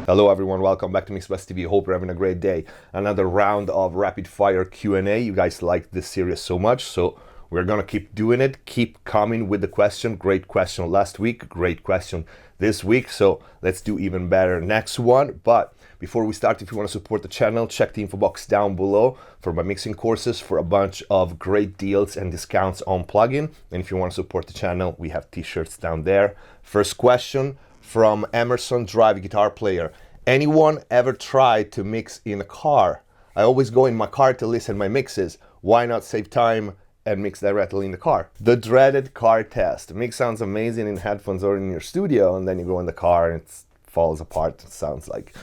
Hello everyone, welcome back to MixbusTv. Hope you're having a great day. Another round of rapid fire Q&A. You guys like this series so much, so we're gonna keep doing it. Keep coming with the question. Great question last week, great question this week, so let's do even better next one. But before we start, if you want to support the channel, check the info box down below for my mixing courses for a bunch of great deals and discounts on plugin. And if you want to support the channel, we have t-shirts down there. First question from Emerson Drive Guitar Player. Anyone ever tried to mix in a car? I always go in my car to listen my mixes. Why not save time and mix directly in the car? The dreaded car test. Mix sounds amazing in headphones or in your studio, and then you go in the car and it falls apart, it sounds like.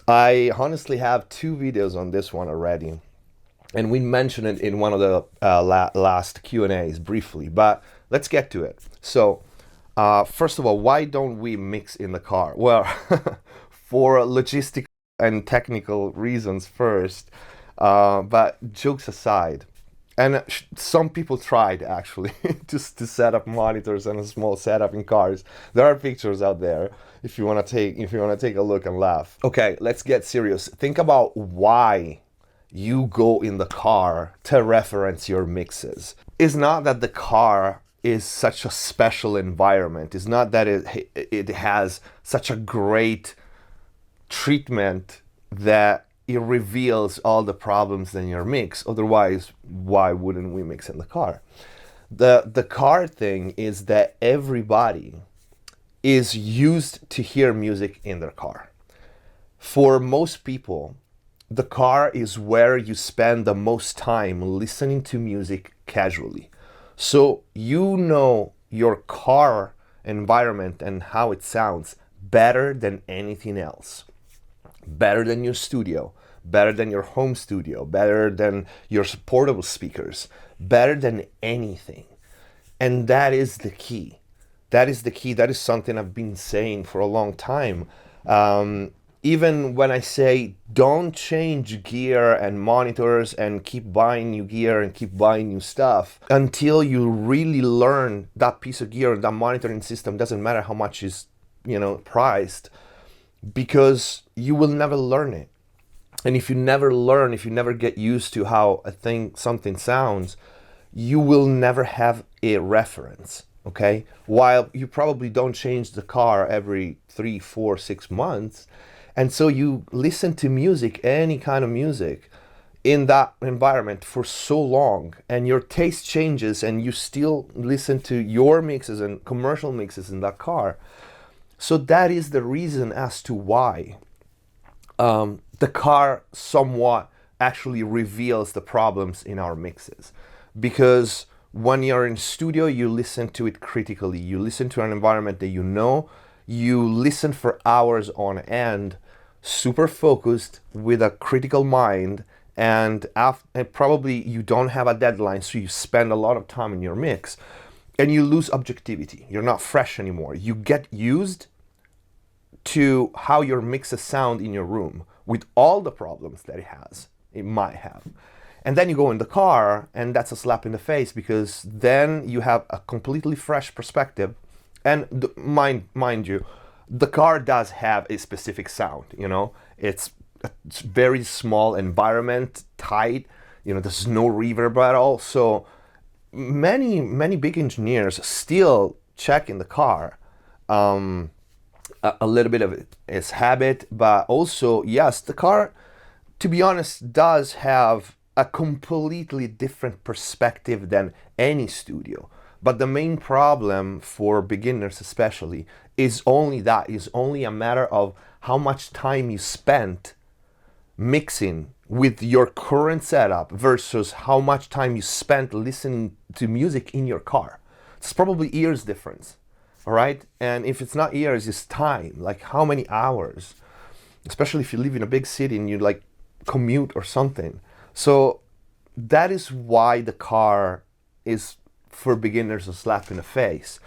I honestly have 2 videos on this one already, and we mentioned it in one of the last Q&As briefly, but let's get to it. So, first of all, why don't we mix in the car? Well, for logistical and technical reasons first, but jokes aside, and some people tried actually just to set up monitors and a small setup in cars. There are pictures out there if you want to take a look and laugh. Okay, let's get serious. Think about why you go in the car to reference your mixes. It's not that the car is such a special environment. It's not that it has such a great treatment that it reveals all the problems in your mix. Otherwise, why wouldn't we mix in the car? The car thing is that everybody is used to hear music in their car. For most people, the car is where you spend the most time listening to music casually. So you know your car environment and how it sounds better than anything else. Better than your studio, better than your home studio, better than your portable speakers, better than anything. And that is the key. That is the key. That is something I've been saying for a long time. Even when I say don't change gear and monitors and keep buying new gear and keep buying new stuff until you really learn that piece of gear, that monitoring system, doesn't matter how much is, priced, because you will never learn it. And if you never learn, if you never get used to how something sounds, you will never have a reference, okay? While you probably don't change the car every 3, 4, 6 months, and so you listen to music, any kind of music, in that environment for so long, and your taste changes, and you still listen to your mixes and commercial mixes in that car. So that is the reason as to why the car somewhat actually reveals the problems in our mixes. Because when you're in studio, you listen to it critically. You listen to an environment that you listen for hours on end, super focused with a critical mind, and probably you don't have a deadline, so you spend a lot of time in your mix. And you lose objectivity. You're not fresh anymore. You get used to how your mixes sound in your room with all the problems that it might have. And then you go in the car, and that's a slap in the face, because then you have a completely fresh perspective. And mind you, the car does have a specific sound, It's a very small environment, tight, there's no reverb at all. So many big engineers still check in the car. A little bit of it is habit, but also, yes, the car, to be honest, does have a completely different perspective than any studio. But the main problem for beginners especially is only a matter of how much time you spent mixing with your current setup versus how much time you spent listening to music in your car. It's probably years difference, all right? And if it's not years, it's time, like how many hours, especially if you live in a big city and you commute or something. So that is why the car is, for beginners, a slap in the face,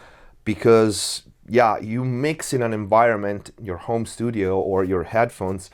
because you mix in an environment, your home studio or your headphones,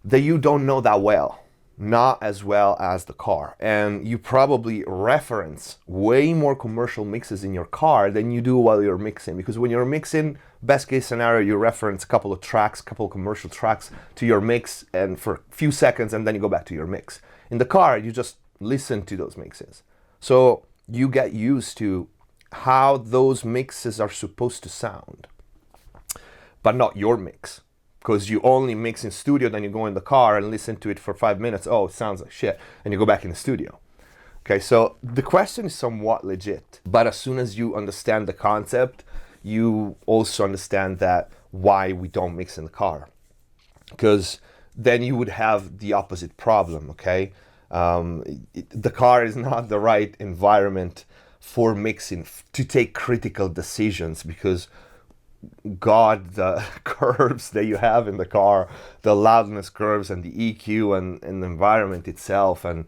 that you don't know that well. not as well as the car. And you probably reference way more commercial mixes in your car than you do while you're mixing, because when you're mixing, best case scenario, you reference a couple of tracks, couple of commercial tracks to your mix, and for a few seconds, and then you go back to your mix. In the car, you just listen to those mixes. So you get used to how those mixes are supposed to sound, but not your mix. Because you only mix in studio, then you go in the car and listen to it for 5 minutes. Oh, it sounds like shit. And you go back in the studio. Okay, so the question is somewhat legit. But as soon as you understand the concept, you also understand that why we don't mix in the car. Because then you would have the opposite problem, okay? The car is not the right environment for mixing, to take critical decisions, because God, the curves that you have in the car, the loudness curves and the EQ and the environment itself, and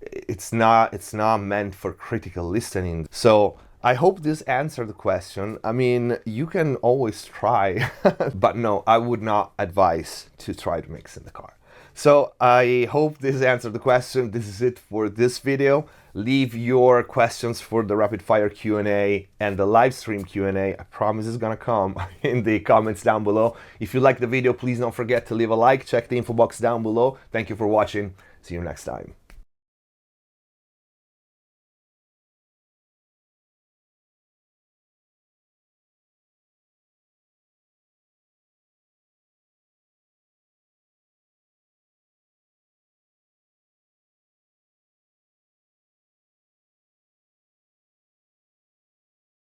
it's not meant for critical listening. So I hope this answered the question. I mean, you can always try, but no, I would not advise to try to mix in the car. So I hope this answered the question. This is it for this video. Leave your questions for the rapid fire Q&A and the live stream Q&A. I promise it's gonna come in the comments down below. If you like the video, please don't forget to leave a like. Check the info box down below. Thank you for watching. See you next time.